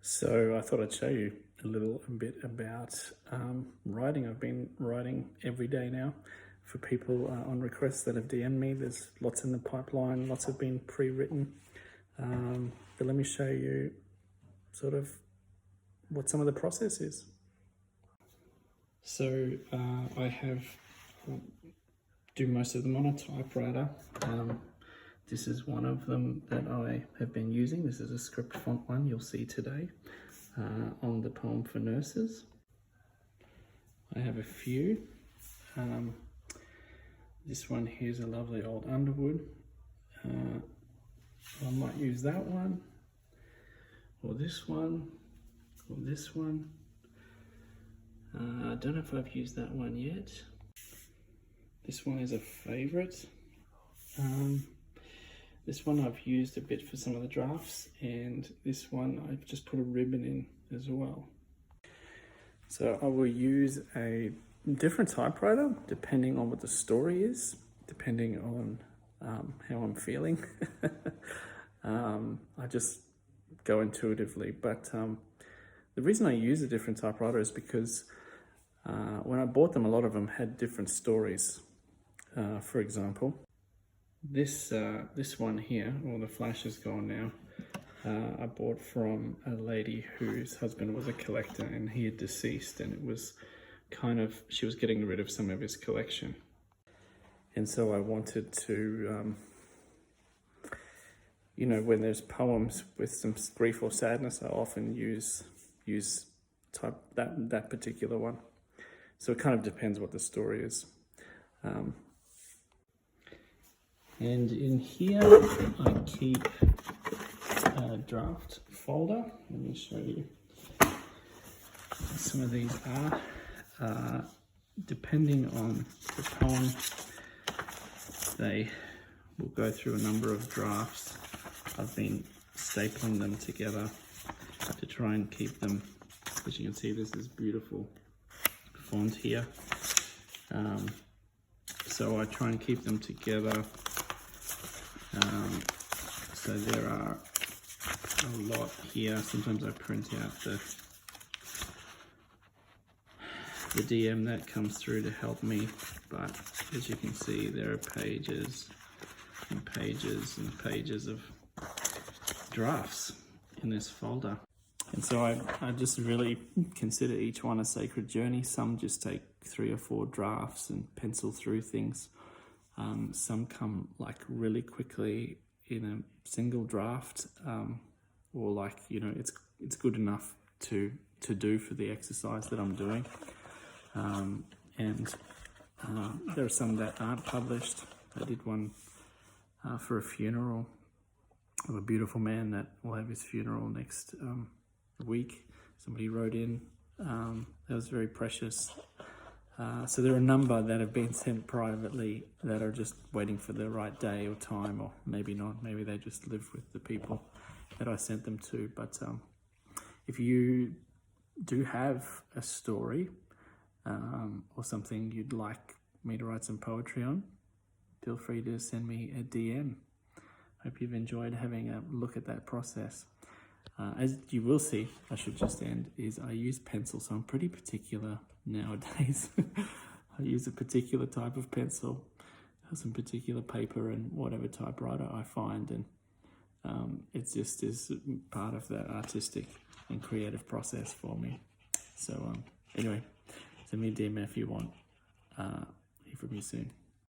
So I thought I'd show you a little bit about writing. I've been writing every day now for people on requests that have DM'd me. There's lots in the pipeline, lots have been pre-written. But let me show you sort of what some of the process is. So I do most of them on a typewriter. This is one of them that I have been using. This is a script font one you'll see today on the poem for nurses. I have a few. This one here's a lovely old Underwood. I might use that one, or this one, or this one. I don't know if I've used that one yet. This one is a favorite. This one I've used a bit for some of the drafts, and this one I've just put a ribbon in as well. So I will use a different typewriter depending on what the story is, depending on how I'm feeling. I just go intuitively, but the reason I use a different typewriter is because when I bought them, a lot of them had different stories. For example, this one here, well, the flash is gone now. I bought from a lady whose husband was a collector and he had deceased, and it was kind of, she was getting rid of some of his collection. And so I wanted to, you know, when there's poems with some grief or sadness, I often use that particular one. So it kind of depends what the story is. And in here, I keep a draft folder. Let me show you. Some of these are, depending on the poem, they will go through a number of drafts. I've been stapling them together to try and keep them. As you can see, there's this beautiful font here. So I try and keep them together. So there are a lot here. Sometimes I print out the DM that comes through to help me, but as you can see, there are pages and pages and pages of drafts in this folder. And so I just really consider each one a sacred journey. Some just take 3 or 4 drafts and pencil through things. Some come like really quickly in a single draft, or like, you know, it's good enough to do for the exercise that I'm doing. And there are some that aren't published. I did one for a funeral of a beautiful man that will have his funeral next week. Somebody wrote in, that was very precious. So there are a number that have been sent privately that are just waiting for the right day or time, or maybe not. Maybe they just live with the people that I sent them to. But if you do have a story or something you'd like me to write some poetry on, feel free to send me a DM. Hope you've enjoyed having a look at that process. As you will see, I should just end, is I use pencil, so I'm pretty particular nowadays. I use a particular type of pencil, some particular paper, and whatever typewriter I find, and it just is part of that artistic and creative process for me. So anyway, send me a DM if you want. Hear from you soon.